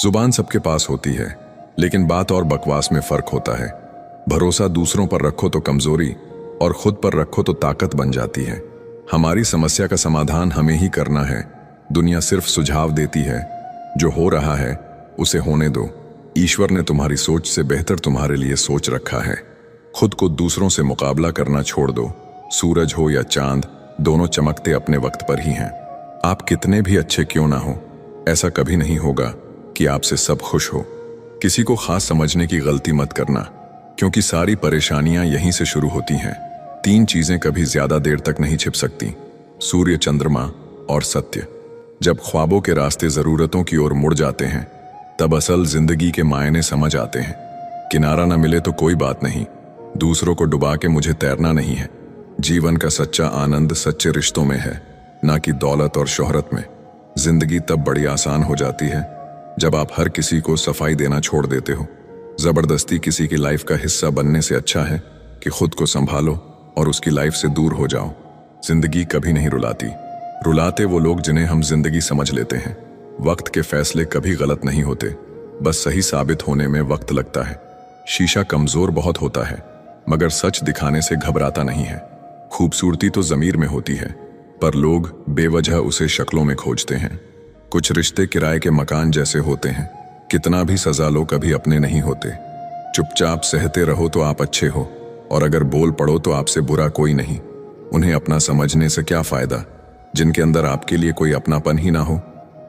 जुबान सबके पास होती है, लेकिन बात और बकवास में फर्क होता है। भरोसा दूसरों पर रखो तो कमजोरी और खुद पर रखो तो ताकत बन जाती है। हमारी समस्या का समाधान हमें ही करना है। दुनिया सिर्फ सुझाव देती है। जो हो रहा है उसे होने दो। ईश्वर ने तुम्हारी सोच से बेहतर तुम्हारे लिए सोच रखा है। खुद को दूसरों से मुकाबला करना छोड़ दो। सूरज हो या चांद, दोनों चमकते अपने वक्त पर ही हैं। आप कितने भी अच्छे क्यों ना हो, ऐसा कभी नहीं होगा कि आपसे सब खुश हो। किसी को खास समझने की गलती मत करना, क्योंकि सारी परेशानियां यहीं से शुरू होती हैं। 3 चीजें कभी ज्यादा देर तक नहीं छिप सकती: सूर्य, चंद्रमा और सत्य। जब ख्वाबों के रास्ते जरूरतों की ओर मुड़ जाते हैं, तब असल जिंदगी के मायने समझ आते हैं। किनारा न मिले तो कोई बात नहीं, दूसरों को डुबा के मुझे तैरना नहीं है। जीवन का सच्चा आनंद सच्चे रिश्तों में है, ना कि दौलत और शोहरत में। जिंदगी तब बड़ी आसान हो जाती है जब आप हर किसी को सफाई देना छोड़ देते हो। जबरदस्ती किसी की लाइफ का हिस्सा बनने से अच्छा है कि खुद को संभालो और उसकी लाइफ से दूर हो जाओ। जिंदगी कभी नहीं रुलाती, रुलाते वो लोग जिन्हें हम जिंदगी समझ लेते हैं। वक्त के फैसले कभी गलत नहीं होते, बस सही साबित होने में वक्त लगता है। शीशा कमजोर बहुत होता है, मगर सच दिखाने से घबराता नहीं है। खूबसूरती तो ज़मीर में होती है, पर लोग बेवजह उसे शक्लों में खोजते हैं। कुछ रिश्ते किराए के मकान जैसे होते हैं, कितना भी सजा लो कभी अपने नहीं होते। चुपचाप सहते रहो तो आप अच्छे हो, और अगर बोल पड़ो तो आपसे बुरा कोई नहीं। उन्हें अपना समझने से क्या फायदा जिनके अंदर आपके लिए कोई अपनापन ही ना हो।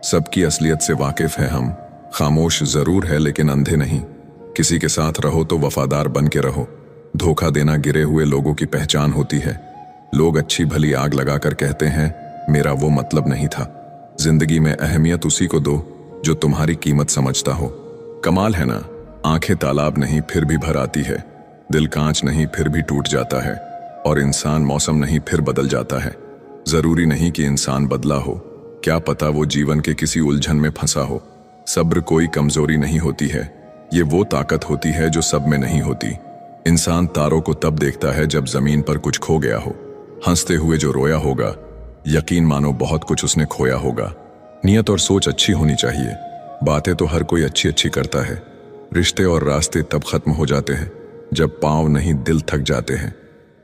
सबकी असलियत से वाकिफ है हम, खामोश जरूर है लेकिन अंधे नहीं। किसी के साथ रहो तो वफादार बन के रहो। धोखा देना गिरे हुए लोगों की पहचान होती है। लोग अच्छी भली आग लगाकर कहते हैं मेरा वो मतलब नहीं था। जिंदगी में अहमियत उसी को दो जो तुम्हारी कीमत समझता हो। कमाल है ना, आंखें तालाब नहीं फिर भी भर आती है, दिल कांच नहीं फिर भी टूट जाता है, और इंसान मौसम नहीं फिर बदल जाता है। जरूरी नहीं कि इंसान बदला हो, क्या पता वो जीवन के किसी उलझन में फंसा हो। सब्र कोई कमजोरी नहीं होती है, ये वो ताकत होती है जो सब में नहीं होती। इंसान तारों को तब देखता है जब जमीन पर कुछ खो गया हो। हंसते हुए जो रोया होगा, यकीन मानो बहुत कुछ उसने खोया होगा। नियत और सोच अच्छी होनी चाहिए। बातें तो हर कोई अच्छी अच्छी करता है। रिश्ते और रास्ते तब खत्म हो जाते हैं जब पांव नहीं दिल थक जाते हैं।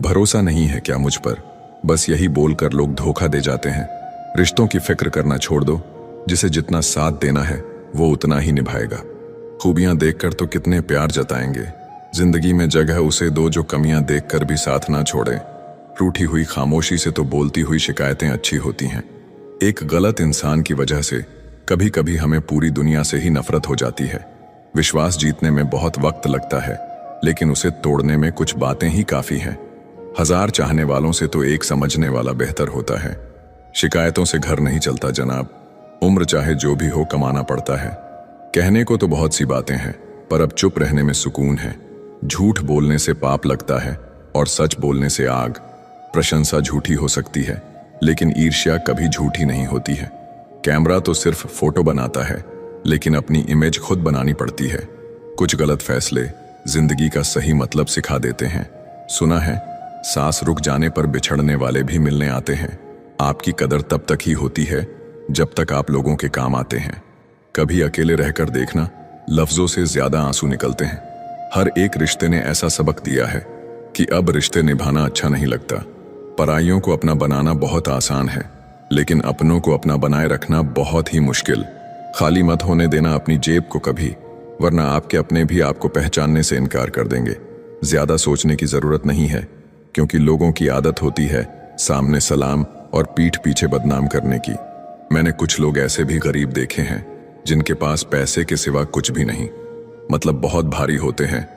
भरोसा नहीं है क्या मुझ पर, बस यही बोलकर लोग धोखा दे जाते हैं। रिश्तों की फिक्र करना छोड़ दो, जिसे जितना साथ देना है वो उतना ही निभाएगा। खूबियां देखकर तो कितने प्यार जताएंगे, जिंदगी में जगह उसे दो जो कमियां देखकर भी साथ ना छोड़े। रूठी हुई खामोशी से तो बोलती हुई शिकायतें अच्छी होती हैं। एक गलत इंसान की वजह से कभी कभी हमें पूरी दुनिया से ही नफरत हो जाती है। विश्वास जीतने में बहुत वक्त लगता है, लेकिन उसे तोड़ने में कुछ बातें ही काफी हैं। 1000 चाहने वालों से तो एक समझने वाला बेहतर होता है। शिकायतों से घर नहीं चलता जनाब, उम्र चाहे जो भी हो कमाना पड़ता है। कहने को तो बहुत सी बातें हैं, पर अब चुप रहने में सुकून है। झूठ बोलने से पाप लगता है और सच बोलने से आग। प्रशंसा झूठी हो सकती है, लेकिन ईर्ष्या कभी झूठी नहीं होती है। कैमरा तो सिर्फ फोटो बनाता है, लेकिन अपनी इमेज खुद बनानी पड़ती है। कुछ गलत फैसले जिंदगी का सही मतलब सिखा देते हैं। सुना है, सांस रुक जाने पर बिछड़ने वाले भी मिलने आते हैं। आपकी कदर तब तक ही होती है जब तक आप लोगों के काम आते हैं। कभी अकेले रहकर देखना, लफ्जों से ज्यादा आंसू निकलते हैं। हर एक रिश्ते ने ऐसा सबक दिया है कि अब रिश्ते निभाना अच्छा नहीं लगता। पराइयों को अपना बनाना बहुत आसान है, लेकिन अपनों को अपना बनाए रखना बहुत ही मुश्किल। खाली मत होने देना अपनी जेब को कभी, वरना आपके अपने भी आपको पहचानने से इनकार कर देंगे। ज्यादा सोचने की जरूरत नहीं है, क्योंकि लोगों की आदत होती है सामने सलाम और पीठ पीछे बदनाम करने की। मैंने कुछ लोग ऐसे भी गरीब देखे हैं जिनके पास पैसे के सिवा कुछ भी नहीं, मतलब बहुत भारी होते हैं,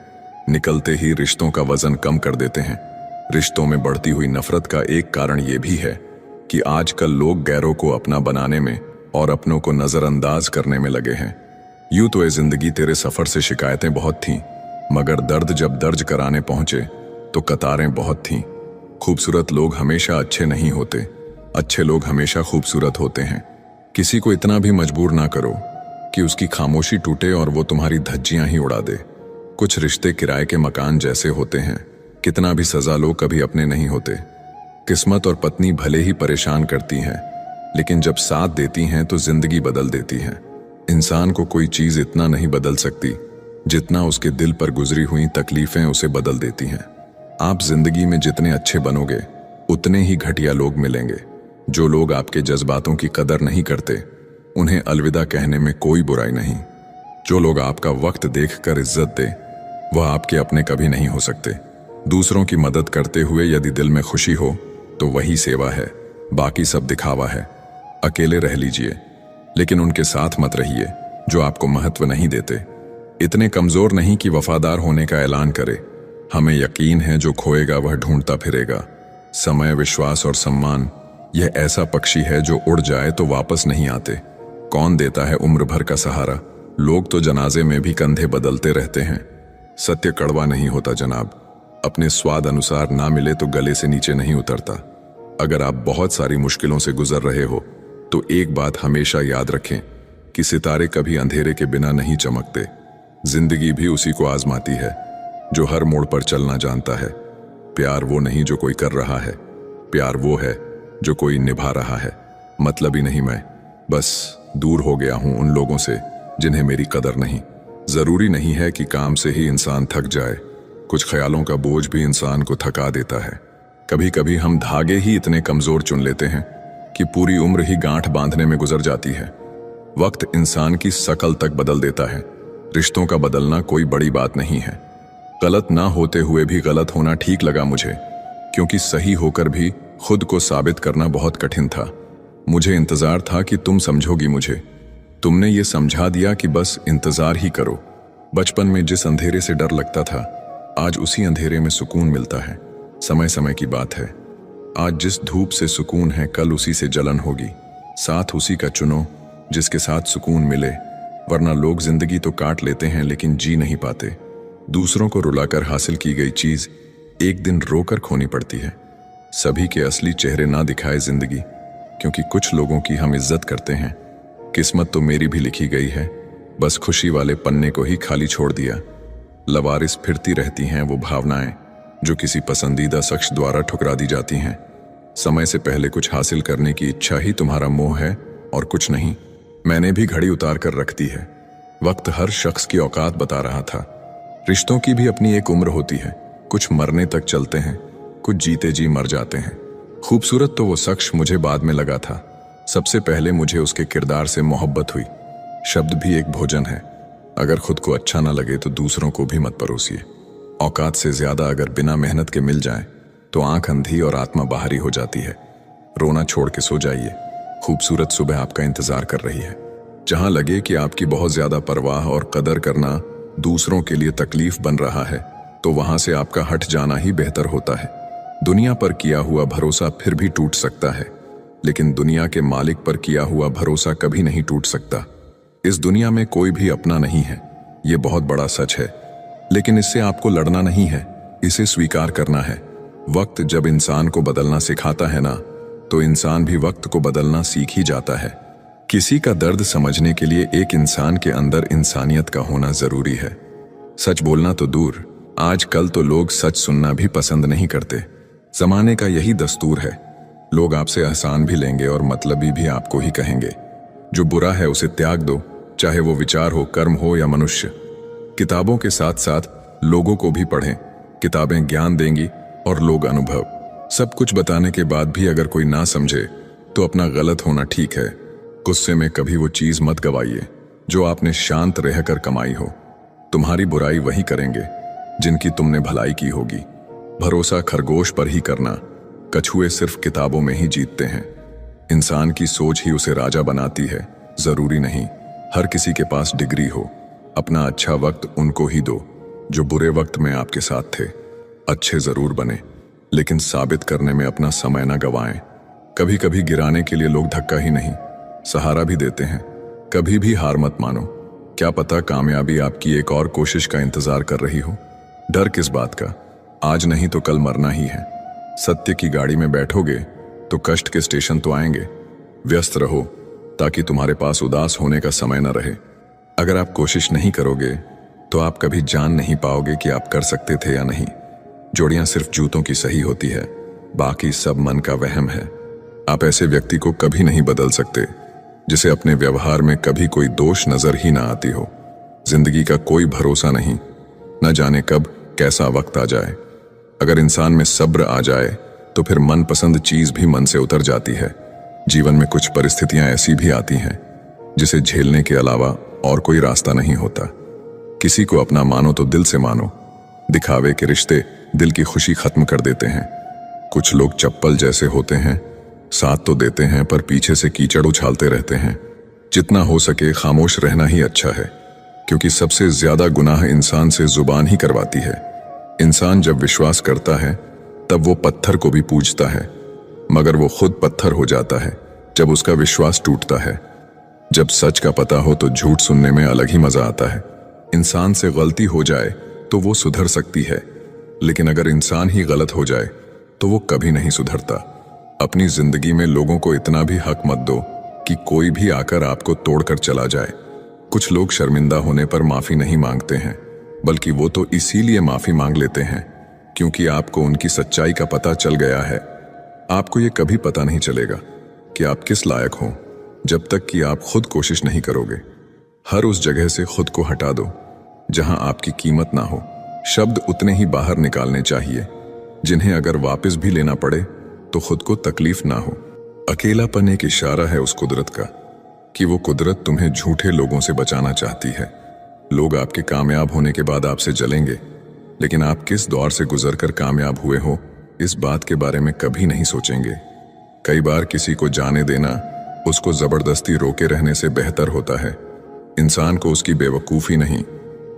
निकलते ही रिश्तों का वजन कम कर देते हैं। रिश्तों में बढ़ती हुई नफरत का एक कारण यह भी है कि आजकल लोग गैरों को अपना बनाने में और अपनों को नजरअंदाज करने में लगे हैं। यूं तो ये जिंदगी तेरे सफर से शिकायतें बहुत थीं, मगर दर्द जब दर्ज कराने पहुंचे तो कतारें बहुत थीं। खूबसूरत लोग हमेशा अच्छे नहीं होते, अच्छे लोग हमेशा खूबसूरत होते हैं। किसी को इतना भी मजबूर ना करो कि उसकी खामोशी टूटे और वो तुम्हारी धज्जियां ही उड़ा दे। कुछ रिश्ते किराए के मकान जैसे होते हैं, कितना भी सजा लो कभी अपने नहीं होते। किस्मत और पत्नी भले ही परेशान करती हैं, लेकिन जब साथ देती हैं तो जिंदगी बदल देती हैं। इंसान को कोई चीज इतना नहीं बदल सकती जितना उसके दिल पर गुजरी हुई तकलीफें उसे बदल देती हैं। आप जिंदगी में जितने अच्छे बनोगे उतने ही घटिया लोग मिलेंगे। जो लोग आपके जज्बातों की कदर नहीं करते उन्हें अलविदा कहने में कोई बुराई नहीं। जो लोग आपका वक्त देखकर इज्जत दे वह आपके अपने कभी नहीं हो सकते। दूसरों की मदद करते हुए यदि दिल में खुशी हो तो वही सेवा है, बाकी सब दिखावा है। अकेले रह लीजिए लेकिन उनके साथ मत रहिए जो आपको महत्व नहीं देते। इतने कमजोर नहीं कि वफादार होने का ऐलान करे। हमें यकीन है जो खोएगा वह ढूंढता फिरेगा। समय, विश्वास और सम्मान यह ऐसा पक्षी है जो उड़ जाए तो वापस नहीं आते। कौन देता है उम्र भर का सहारा? लोग तो जनाजे में भी कंधे बदलते रहते हैं। सत्य कड़वा नहीं होता जनाब, अपने स्वाद अनुसार ना मिले तो गले से नीचे नहीं उतरता। अगर आप बहुत सारी मुश्किलों से गुजर रहे हो तो एक बात हमेशा याद रखें कि सितारे कभी अंधेरे के बिना नहीं चमकते। जिंदगी भी उसी को आजमाती है जो हर मोड़ पर चलना जानता है। प्यार वो नहीं जो कोई कर रहा है, प्यार वो है जो कोई निभा रहा है। मतलब ही नहीं, मैं बस दूर हो गया हूं उन लोगों से जिन्हें मेरी कदर नहीं। जरूरी नहीं है कि काम से ही इंसान थक जाए, कुछ ख्यालों का बोझ भी इंसान को थका देता है। कभी कभी हम धागे ही इतने कमजोर चुन लेते हैं कि पूरी उम्र ही गांठ बांधने में गुजर जाती है। वक्त इंसान की शकल तक बदल देता है। रिश्तों का बदलना कोई बड़ी बात नहीं है। गलत ना होते हुए भी गलत होना ठीक लगा मुझे, क्योंकि सही होकर भी खुद को साबित करना बहुत कठिन था। मुझे इंतजार था कि तुम समझोगी मुझे। तुमने ये समझा दिया कि बस इंतजार ही करो। बचपन में जिस अंधेरे से डर लगता था आज उसी अंधेरे में सुकून मिलता है। समय समय की बात है। आज जिस धूप से सुकून है कल उसी से जलन होगी। साथ उसी का चुनो जिसके साथ सुकून मिले, वरना लोग जिंदगी तो काट लेते हैं लेकिन जी नहीं पाते। दूसरों को रुलाकर हासिल की गई चीज एक दिन रोकर खोनी पड़ती है। सभी के असली चेहरे ना दिखाए जिंदगी, क्योंकि कुछ लोगों की हम इज्जत करते हैं। किस्मत तो मेरी भी लिखी गई है, बस खुशी वाले पन्ने को ही खाली छोड़ दिया। लवारिस फिरती रहती हैं वो भावनाएं जो किसी पसंदीदा शख्स द्वारा ठुकरा दी जाती हैं। समय से पहले कुछ हासिल करने की इच्छा ही तुम्हारा मोह है और कुछ नहीं। मैंने भी घड़ी उतार कर रख दी है। वक्त हर शख्स की औकात बता रहा था। रिश्तों की भी अपनी एक उम्र होती है। कुछ मरने तक चलते हैं, कुछ जीते जी मर जाते हैं। खूबसूरत तो वो शख्स मुझे बाद में लगा था। सबसे पहले मुझे उसके किरदार से मोहब्बत हुई। शब्द भी एक भोजन है। अगर खुद को अच्छा ना लगे तो दूसरों को भी मत परोसिए। औकात से ज्यादा अगर बिना मेहनत के मिल जाए तो आंख अंधी और आत्मा बाहरी हो जाती है। रोना छोड़ के सो जाइए, खूबसूरत सुबह आपका इंतजार कर रही है। जहां लगे कि आपकी बहुत ज्यादा परवाह और कदर करना दूसरों के लिए तकलीफ बन रहा है तो वहां से आपका हट जाना ही बेहतर होता है। दुनिया पर किया हुआ भरोसा फिर भी टूट सकता है, लेकिन दुनिया के मालिक पर किया हुआ भरोसा कभी नहीं टूट सकता। इस दुनिया में कोई भी अपना नहीं है, ये बहुत बड़ा सच है, लेकिन इससे आपको लड़ना नहीं है, इसे स्वीकार करना है। वक्त जब इंसान को बदलना सिखाता है ना, तो इंसान भी वक्त को बदलना सीख ही जाता है। किसी का दर्द समझने के लिए एक इंसान के अंदर इंसानियत का होना जरूरी है। सच बोलना तो दूर, आजकल तो लोग सच सुनना भी पसंद नहीं करते। जमाने का यही दस्तूर है। लोग आपसे एहसान भी लेंगे और मतलबी भी आपको ही कहेंगे। जो बुरा है उसे त्याग दो, चाहे वो विचार हो, कर्म हो या मनुष्य। किताबों के साथ साथ लोगों को भी पढ़ें। किताबें ज्ञान देंगी और लोग अनुभव। सब कुछ बताने के बाद भी अगर कोई ना समझे तो अपना गलत होना ठीक है। गुस्से में कभी वो चीज मत गवाइए जो आपने शांत रहकर कमाई हो। तुम्हारी बुराई वही करेंगे जिनकी तुमने भलाई की होगी। भरोसा खरगोश पर ही करना, कछुए सिर्फ किताबों में ही जीतते हैं। इंसान की सोच ही उसे राजा बनाती है। जरूरी नहीं हर किसी के पास डिग्री हो। अपना अच्छा वक्त उनको ही दो जो बुरे वक्त में आपके साथ थे। अच्छे जरूर बने, लेकिन साबित करने में अपना समय ना गवाएं। कभी कभी गिराने के लिए लोग धक्का ही नहीं, सहारा भी देते हैं। कभी भी हार मत मानो, क्या पता कामयाबी आपकी एक और कोशिश का इंतजार कर रही हो। डर किस बात का, आज नहीं तो कल मरना ही है। सत्य की गाड़ी में बैठोगे तो कष्ट के स्टेशन तो आएंगे। व्यस्त रहो ताकि तुम्हारे पास उदास होने का समय न रहे। अगर आप कोशिश नहीं करोगे तो आप कभी जान नहीं पाओगे कि आप कर सकते थे या नहीं। जोड़ियां सिर्फ जूतों की सही होती है, बाकी सब मन का वहम है। आप ऐसे व्यक्ति को कभी नहीं बदल सकते जिसे अपने व्यवहार में कभी कोई दोष नजर ही ना आती हो। जिंदगी का कोई भरोसा नहीं, न जाने कब कैसा वक्त आ जाए। अगर इंसान में सब्र आ जाए तो फिर मनपसंद चीज भी मन से उतर जाती है। जीवन में कुछ परिस्थितियां ऐसी भी आती हैं जिसे झेलने के अलावा और कोई रास्ता नहीं होता। किसी को अपना मानो तो दिल से मानो। दिखावे के रिश्ते दिल की खुशी खत्म कर देते हैं। कुछ लोग चप्पल जैसे होते हैं, साथ तो देते हैं पर पीछे से कीचड़ उछालते रहते हैं। जितना हो सके खामोश रहना ही अच्छा है, क्योंकि सबसे ज्यादा गुनाह इंसान से जुबान ही करवाती है। इंसान जब विश्वास करता है तब वो पत्थर को भी पूजता है, मगर वो खुद पत्थर हो जाता है जब उसका विश्वास टूटता है। जब सच का पता हो तो झूठ सुनने में अलग ही मजा आता है। इंसान से गलती हो जाए तो वो सुधर सकती है, लेकिन अगर इंसान ही गलत हो जाए तो वो कभी नहीं सुधरता। अपनी जिंदगी में लोगों को इतना भी हक मत दो कि कोई भी आकर आपको तोड़कर चला जाए। कुछ लोग शर्मिंदा होने पर माफी नहीं मांगते हैं, बल्कि वो तो इसीलिए माफी मांग लेते हैं क्योंकि आपको उनकी सच्चाई का पता चल गया है। आपको ये कभी पता नहीं चलेगा कि आप किस लायक हो जब तक कि आप खुद कोशिश नहीं करोगे। हर उस जगह से खुद को हटा दो जहां आपकी कीमत ना हो। शब्द उतने ही बाहर निकालने चाहिए जिन्हें अगर वापस भी लेना पड़े तो खुद को तकलीफ ना हो। अकेलापन एक इशारा है उस कुदरत का कि वो कुदरत तुम्हें झूठे लोगों से बचाना चाहती है। लोग आपके कामयाब होने के बाद आपसे जलेंगे, लेकिन आप किस दौर से गुजरकर कामयाब हुए हो इस बात के बारे में कभी नहीं सोचेंगे। कई बार किसी को जाने देना उसको जबरदस्ती रोके रहने से बेहतर होता है। इंसान को उसकी बेवकूफ़ी नहीं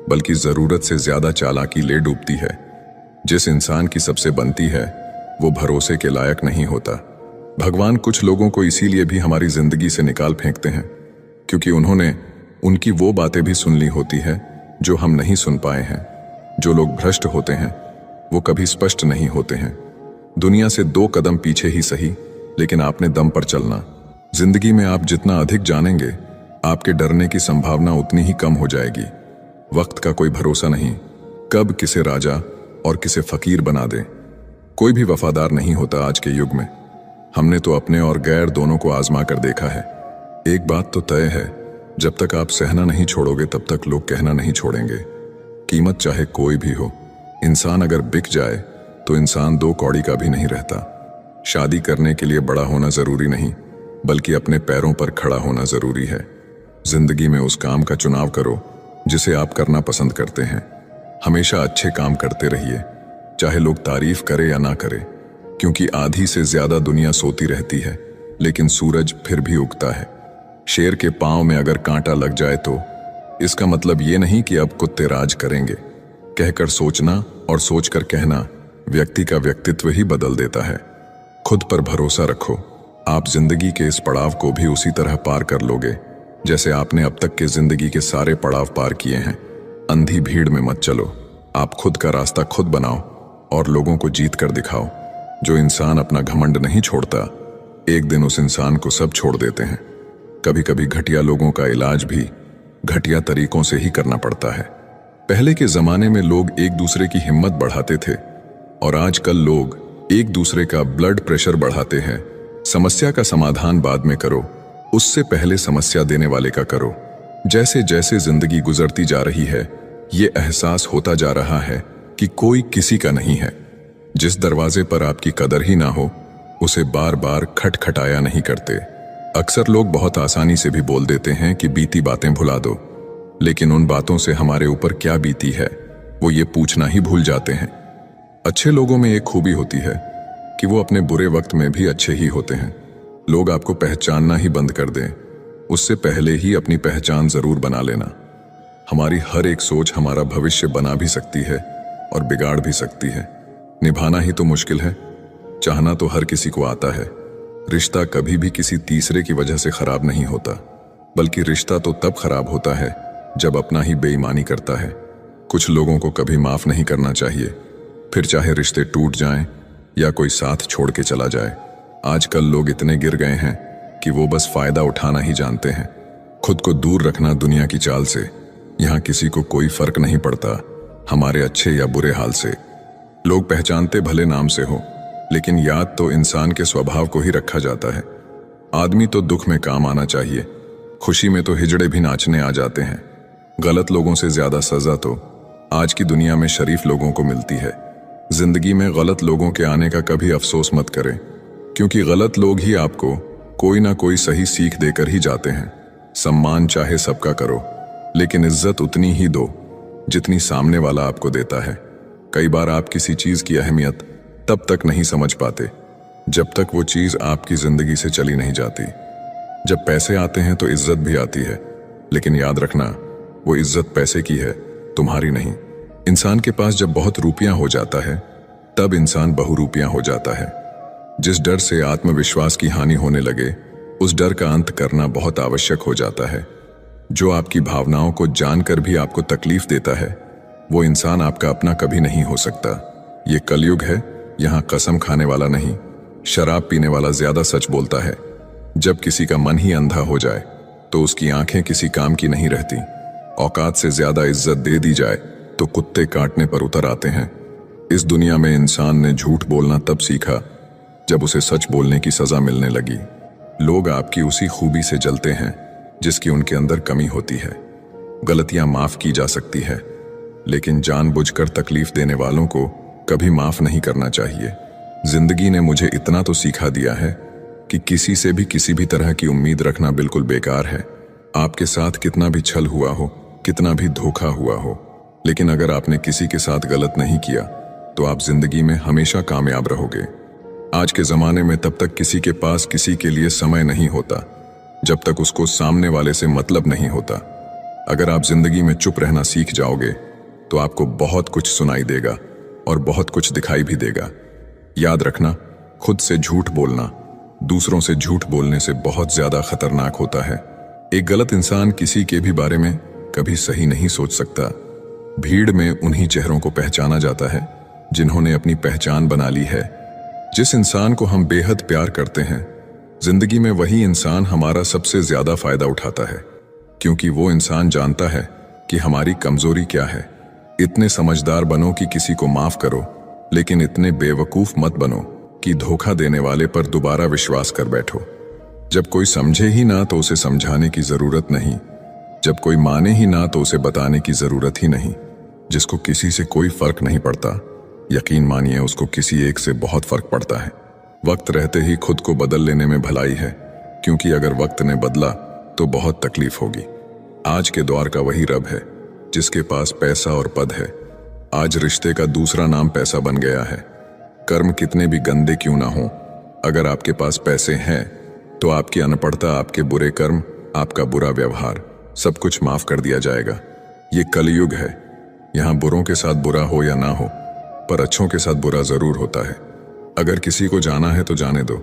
बल्कि ज़रूरत से ज़्यादा चालाकी ले डूबती है। जिस इंसान की सबसे बनती है वो भरोसे के लायक नहीं होता। भगवान कुछ लोगों को इसीलिए भी हमारी जिंदगी से निकाल फेंकते हैं क्योंकि उन्होंने उनकी वो बातें भी सुन ली होती है जो हम नहीं सुन पाए हैं। जो लोग भ्रष्ट होते हैं वो कभी स्पष्ट नहीं होते हैं। दुनिया से 2 कदम पीछे ही सही, लेकिन आपने दम पर चलना। जिंदगी में आप जितना अधिक जानेंगे आपके डरने की संभावना उतनी ही कम हो जाएगी। वक्त का कोई भरोसा नहीं, कब किसे राजा और किसे फकीर बना दे। कोई भी वफादार नहीं होता आज के युग में। हमने तो अपने और गैर दोनों को आजमा कर देखा है। एक बात तो तय है, जब तक आप सहना नहीं छोड़ोगे तब तक लोग कहना नहीं छोड़ेंगे। कीमत चाहे कोई भी हो, इंसान अगर बिक जाए तो इंसान 2 कौड़ी का भी नहीं रहता। शादी करने के लिए बड़ा होना जरूरी नहीं, बल्कि अपने पैरों पर खड़ा होना जरूरी है। जिंदगी में उस काम का चुनाव करो जिसे आप करना पसंद करते हैं। हमेशा अच्छे काम करते रहिए, चाहे लोग तारीफ करें या ना करें, क्योंकि आधी से ज्यादा दुनिया सोती रहती है लेकिन सूरज फिर भी उगता है। शेर के पांव में अगर कांटा लग जाए तो इसका मतलब ये नहीं कि अब कुत्ते राज करेंगे। कहकर सोचना और सोचकर कहना व्यक्ति का व्यक्तित्व ही बदल देता है। खुद पर भरोसा रखो, आप जिंदगी के इस पड़ाव को भी उसी तरह पार कर लोगे जैसे आपने अब तक के जिंदगी के सारे पड़ाव पार किए हैं। अंधी भीड़ में मत चलो, आप खुद का रास्ता खुद बनाओ और लोगों को जीत कर दिखाओ। जो इंसान अपना घमंड नहीं छोड़ता, एक दिन उस इंसान को सब छोड़ देते हैं। कभी कभी घटिया लोगों का इलाज भी घटिया तरीकों से ही करना पड़ता है। पहले के जमाने में लोग एक दूसरे की हिम्मत बढ़ाते थे और आजकल लोग एक दूसरे का ब्लड प्रेशर बढ़ाते हैं। समस्या का समाधान बाद में करो, उससे पहले समस्या देने वाले का करो। जैसे जैसे जिंदगी गुजरती जा रही है, ये एहसास होता जा रहा है कि कोई किसी का नहीं है। जिस दरवाजे पर आपकी कदर ही ना हो, उसे बार बार खटखटाया नहीं करते। अक्सर लोग बहुत आसानी से भी बोल देते हैं कि बीती बातें भुला दो, लेकिन उन बातों से हमारे ऊपर क्या बीती है वो ये पूछना ही भूल जाते हैं। अच्छे लोगों में एक खूबी होती है कि वो अपने बुरे वक्त में भी अच्छे ही होते हैं। लोग आपको पहचानना ही बंद कर दें, उससे पहले ही अपनी पहचान जरूर बना लेना। हमारी हर एक सोच हमारा भविष्य बना भी सकती है और बिगाड़ भी सकती है। निभाना ही तो मुश्किल है, चाहना तो हर किसी को आता है। रिश्ता कभी भी किसी तीसरे की वजह से खराब नहीं होता, बल्कि रिश्ता तो तब खराब होता है जब अपना ही बेईमानी करता है। कुछ लोगों को कभी माफ नहीं करना चाहिए, फिर चाहे रिश्ते टूट जाएं या कोई साथ छोड़ के चला जाए। आजकल लोग इतने गिर गए हैं कि वो बस फायदा उठाना ही जानते हैं। खुद को दूर रखना दुनिया की चाल से। यहाँ किसी को कोई फर्क नहीं पड़ता हमारे अच्छे या बुरे हाल से। लोग पहचानते भले नाम से हो, लेकिन याद तो इंसान के स्वभाव को ही रखा जाता है। आदमी तो दुख में काम आना चाहिए, खुशी में तो हिजड़े भी नाचने आ जाते हैं। गलत लोगों से ज्यादा सजा तो आज की दुनिया में शरीफ लोगों को मिलती है। जिंदगी में गलत लोगों के आने का कभी अफसोस मत करें, क्योंकि गलत लोग ही आपको कोई ना कोई सही सीख देकर ही जाते हैं। सम्मान चाहे सबका करो, लेकिन इज्जत उतनी ही दो जितनी सामने वाला आपको देता है। कई बार आप किसी चीज की अहमियत तब तक नहीं समझ पाते जब तक वो चीज आपकी जिंदगी से चली नहीं जाती। जब पैसे आते हैं तो इज्जत भी आती है, लेकिन याद रखना वो इज्जत पैसे की है, तुम्हारी नहीं। इंसान के पास जब बहुत रुपया हो जाता है तब इंसान बहुरूपिया हो जाता है। जिस डर से आत्मविश्वास की हानि होने लगे, उस डर का अंत करना बहुत आवश्यक हो जाता है। जो आपकी भावनाओं को जानकर भी आपको तकलीफ देता है, वो इंसान आपका अपना कभी नहीं हो सकता। ये कलयुग है, यहाँ कसम खाने वाला नहीं, शराब पीने वाला ज्यादा सच बोलता है। जब किसी का मन ही अंधा हो जाए तो उसकी आंखें किसी काम की नहीं रहती। औकात से ज्यादा इज्जत दे दी जाए तो कुत्ते काटने पर उतर आते हैं। इस दुनिया में इंसान ने झूठ बोलना तब सीखा जब उसे सच बोलने की सजा मिलने लगी। लोग आपकी उसी खूबी से जलते हैं जिसकी उनके अंदर कमी होती है। गलतियां माफ की जा सकती है, लेकिन जानबूझकर तकलीफ देने वालों को कभी माफ नहीं करना चाहिए। जिंदगी ने मुझे इतना तो सिखा दिया है कि किसी से भी किसी भी तरह की उम्मीद रखना बिल्कुल बेकार है। आपके साथ कितना भी छल हुआ हो, कितना भी धोखा हुआ हो, लेकिन अगर आपने किसी के साथ गलत नहीं किया तो आप जिंदगी में हमेशा कामयाब रहोगे। आज के जमाने में तब तक किसी के पास किसी के लिए समय नहीं होता जब तक उसको सामने वाले से मतलब नहीं होता। अगर आप जिंदगी में चुप रहना सीख जाओगे तो आपको बहुत कुछ सुनाई देगा और बहुत कुछ दिखाई भी देगा। याद रखना, खुद से झूठ बोलना दूसरों से झूठ बोलने से बहुत ज्यादा खतरनाक होता है। एक गलत इंसान किसी के भी बारे में कभी सही नहीं सोच सकता। भीड़ में उन्हीं चेहरों को पहचाना जाता है जिन्होंने अपनी पहचान बना ली है। जिस इंसान को हम बेहद प्यार करते हैं, जिंदगी में वही इंसान हमारा सबसे ज्यादा फायदा उठाता है, क्योंकि वो इंसान जानता है कि हमारी कमजोरी क्या है। इतने समझदार बनो कि किसी को माफ करो, लेकिन इतने बेवकूफ मत बनो कि धोखा देने वाले पर दोबारा विश्वास कर बैठो। जब कोई समझे ही ना तो उसे समझाने की जरूरत नहीं, जब कोई माने ही ना तो उसे बताने की जरूरत ही नहीं। जिसको किसी से कोई फर्क नहीं पड़ता, यकीन मानिए उसको किसी एक से बहुत फर्क पड़ता है। वक्त रहते ही खुद को बदल लेने में भलाई है, क्योंकि अगर वक्त ने बदला तो बहुत तकलीफ होगी। आज के दौर का वही रब है जिसके पास पैसा और पद है। आज रिश्ते का दूसरा नाम पैसा बन गया है। कर्म कितने भी गंदे क्यों ना हो, अगर आपके पास पैसे हैं तो आपकी अनपढ़ता, आपके बुरे कर्म, आपका बुरा व्यवहार, सब कुछ माफ कर दिया जाएगा। ये कलयुग है, यहाँ बुरों के साथ बुरा हो या ना हो, पर अच्छों के साथ बुरा जरूर होता है। अगर किसी को जाना है तो जाने दो।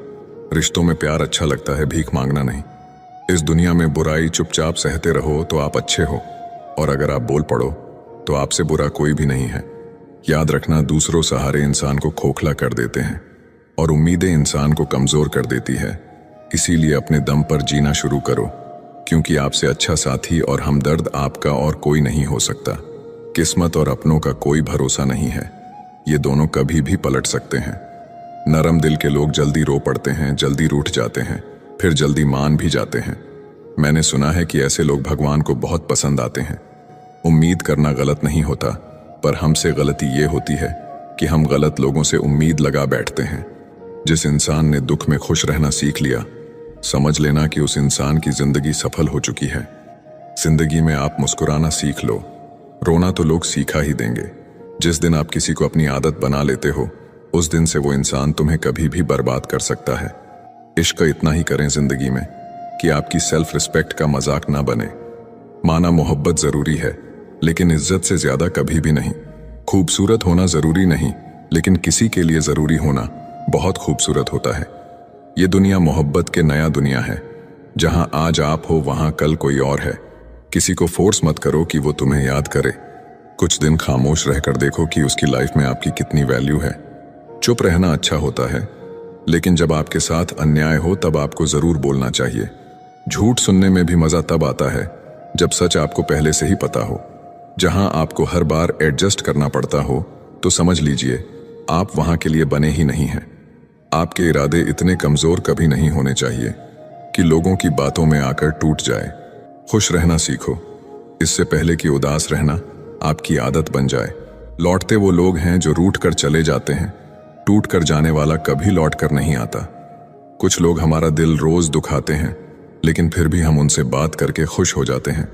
रिश्तों में प्यार अच्छा लगता है, भीख मांगना नहीं। इस दुनिया में बुराई चुपचाप सहते रहो तो आप अच्छे हो, और अगर आप बोल पड़ो तो आपसे बुरा कोई भी नहीं है। याद रखना, दूसरों सहारे इंसान को खोखला कर देते हैं और उम्मीदें इंसान को कमजोर कर देती है। इसीलिए अपने दम पर जीना शुरू करो, क्योंकि आपसे अच्छा साथी और हमदर्द आपका और कोई नहीं हो सकता। किस्मत और अपनों का कोई भरोसा नहीं है, ये दोनों कभी भी पलट सकते हैं। नरम दिल के लोग जल्दी रो पड़ते हैं, जल्दी रूठ जाते हैं, फिर जल्दी मान भी जाते हैं। मैंने सुना है कि ऐसे लोग भगवान को बहुत पसंद आते हैं। उम्मीद करना गलत नहीं होता, पर हमसे गलती ये होती है कि हम गलत लोगों से उम्मीद लगा बैठते हैं। जिस इंसान ने दुख में खुश रहना सीख लिया, समझ लेना कि उस इंसान की जिंदगी सफल हो चुकी है। जिंदगी में आप मुस्कुराना सीख लो, रोना तो लोग सीखा ही देंगे। जिस दिन आप किसी को अपनी आदत बना लेते हो, उस दिन से वो इंसान तुम्हें कभी भी बर्बाद कर सकता है। इश्क इतना ही करें जिंदगी में कि आपकी सेल्फ रिस्पेक्ट का मजाक ना बने। माना मोहब्बत जरूरी है, लेकिन इज्जत से ज्यादा कभी भी नहीं। खूबसूरत होना जरूरी नहीं, लेकिन किसी के लिए जरूरी होना बहुत खूबसूरत होता है। ये दुनिया मोहब्बत के नया दुनिया है, जहां आज आप हो वहां कल कोई और है। किसी को फोर्स मत करो कि वो तुम्हें याद करे। कुछ दिन खामोश रहकर देखो कि उसकी लाइफ में आपकी कितनी वैल्यू है। चुप रहना अच्छा होता है, लेकिन जब आपके साथ अन्याय हो तब आपको जरूर बोलना चाहिए। झूठ सुनने में भी मजा तब आता है जब सच आपको पहले से ही पता हो। जहां आपको हर बार एडजस्ट करना पड़ता हो तो समझ लीजिए आप वहां के लिए बने ही नहीं हैं। आपके इरादे इतने कमजोर कभी नहीं होने चाहिए कि लोगों की बातों में आकर टूट जाए। खुश रहना सीखो, इससे पहले कि उदास रहना आपकी आदत बन जाए। लौटते वो लोग हैं जो रूठ कर चले जाते हैं, टूट कर जाने वाला कभी लौट कर नहीं आता। कुछ लोग हमारा दिल रोज दुखाते हैं, लेकिन फिर भी हम उनसे बात करके खुश हो जाते हैं।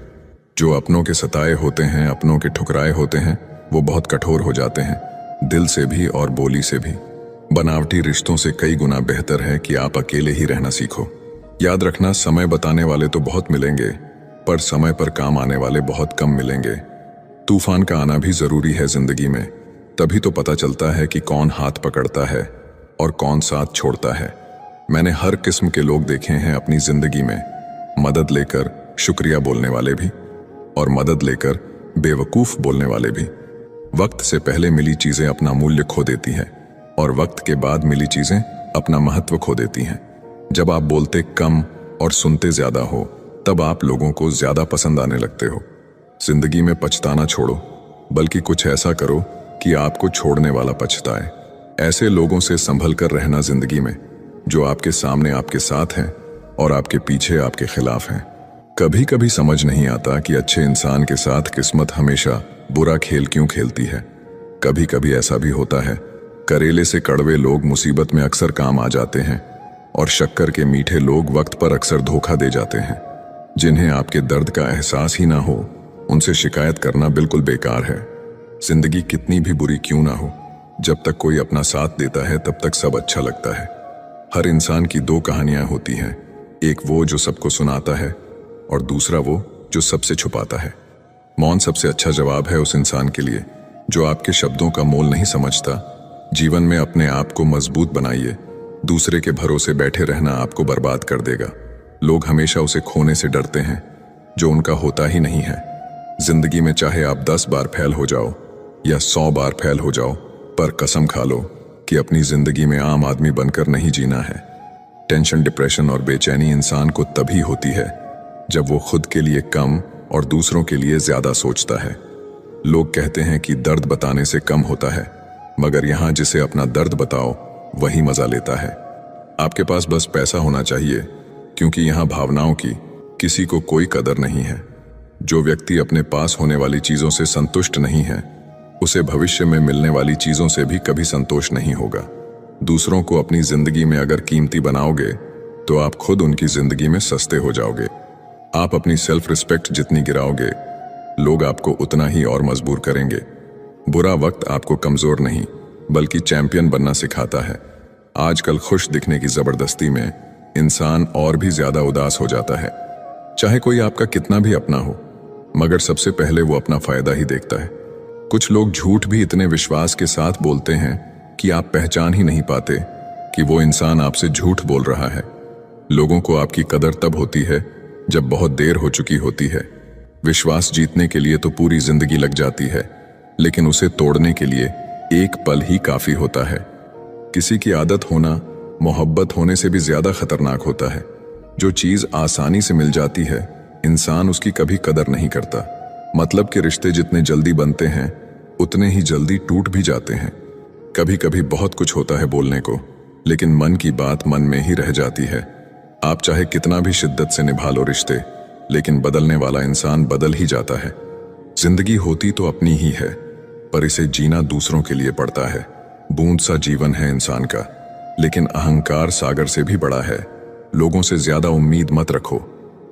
जो अपनों के सताए होते हैं, अपनों के ठुकराए होते हैं, वो बहुत कठोर हो जाते हैं, दिल से भी और बोली से भी। बनावटी रिश्तों से कई गुना बेहतर है कि आप अकेले ही रहना सीखो। याद रखना, समय बताने वाले तो बहुत मिलेंगे, पर समय पर काम आने वाले बहुत कम मिलेंगे। तूफान का आना भी जरूरी है जिंदगी में, तभी तो पता चलता है कि कौन हाथ पकड़ता है और कौन साथ छोड़ता है। मैंने हर किस्म के लोग देखे हैं अपनी जिंदगी में, मदद लेकर शुक्रिया बोलने वाले भी और मदद लेकर बेवकूफ बोलने वाले भी। वक्त से पहले मिली चीजें अपना मूल्य खो देती हैं और वक्त के बाद मिली चीजें अपना महत्व खो देती हैं। जब आप बोलते कम और सुनते ज्यादा हो, तब आप लोगों को ज्यादा पसंद आने लगते हो। जिंदगी में पछताना छोड़ो, बल्कि कुछ ऐसा करो कि आपको छोड़ने वाला पछताए। ऐसे लोगों से संभल कर रहना जिंदगी में, जो आपके सामने आपके साथ हैं और आपके पीछे आपके खिलाफ हैं। कभी कभी समझ नहीं आता कि अच्छे इंसान के साथ किस्मत हमेशा बुरा खेल क्यों खेलती है। कभी कभी ऐसा भी होता है, करेले से कड़वे लोग मुसीबत में अक्सर काम आ जाते हैं और शक्कर के मीठे लोग वक्त पर अक्सर धोखा दे जाते हैं। जिन्हें आपके दर्द का एहसास ही ना हो, उनसे शिकायत करना बिल्कुल बेकार है। जिंदगी कितनी भी बुरी क्यों ना हो, जब तक कोई अपना साथ देता है तब तक सब अच्छा लगता है। हर इंसान की दो कहानियां होती हैं, एक वो जो सबको सुनाता है और दूसरा वो जो सबसे छुपाता है। मौन सबसे अच्छा जवाब है उस इंसान के लिए जो आपके शब्दों का मोल नहीं समझता। जीवन में अपने आप को मजबूत बनाइए, दूसरे के भरोसे बैठे रहना आपको बर्बाद कर देगा। लोग हमेशा उसे खोने से डरते हैं जो उनका होता ही नहीं है। जिंदगी में चाहे आप 10 बार फेल हो जाओ या 100 बार फेल हो जाओ, पर कसम खा लो कि अपनी जिंदगी में आम आदमी बनकर नहीं जीना है। टेंशन, डिप्रेशन और बेचैनी इंसान को तभी होती है जब वो खुद के लिए कम और दूसरों के लिए ज्यादा सोचता है। लोग कहते हैं कि दर्द बताने से कम होता है, मगर यहां जिसे अपना दर्द बताओ वही मजा लेता है। आपके पास बस पैसा होना चाहिए, क्योंकि यहां भावनाओं की किसी को कोई कदर नहीं है। जो व्यक्ति अपने पास होने वाली चीजों से संतुष्ट नहीं है, उसे भविष्य में मिलने वाली चीजों से भी कभी संतोष नहीं होगा। दूसरों को अपनी जिंदगी में अगर कीमती बनाओगे तो आप खुद उनकी जिंदगी में सस्ते हो जाओगे। आप अपनी सेल्फ रिस्पेक्ट जितनी गिराओगे, लोग आपको उतना ही और मजबूर करेंगे। बुरा वक्त आपको कमजोर नहीं बल्कि चैंपियन बनना सिखाता है। आजकल खुश दिखने की जबरदस्ती में इंसान और भी ज्यादा उदास हो जाता है। चाहे कोई आपका कितना भी अपना हो, मगर सबसे पहले वो अपना फायदा ही देखता है। कुछ लोग झूठ भी इतने विश्वास के साथ बोलते हैं कि आप पहचान ही नहीं पाते कि वो इंसान आपसे झूठ बोल रहा है। लोगों को आपकी कदर तब होती है जब बहुत देर हो चुकी होती है। विश्वास जीतने के लिए तो पूरी जिंदगी लग जाती है, लेकिन उसे तोड़ने के लिए एक पल ही काफी होता है। किसी की आदत होना मोहब्बत होने से भी ज्यादा खतरनाक होता है। जो चीज आसानी से मिल जाती है, इंसान उसकी कभी कदर नहीं करता। मतलब के रिश्ते जितने जल्दी बनते हैं, उतने ही जल्दी टूट भी जाते हैं। कभी कभी बहुत कुछ होता है बोलने को, लेकिन मन की बात मन में ही रह जाती है। आप चाहे कितना भी शिद्दत से निभा लो रिश्ते, लेकिन बदलने वाला इंसान बदल ही जाता है। जिंदगी होती तो अपनी ही है, पर इसे जीना दूसरों के लिए पड़ता है। बूंद सा जीवन है इंसान का, लेकिन अहंकार सागर से भी बड़ा है। लोगों से ज्यादा उम्मीद मत रखो,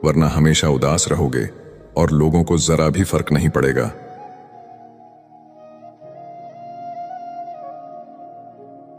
वरना हमेशा उदास रहोगे और लोगों को जरा भी फर्क नहीं पड़ेगा।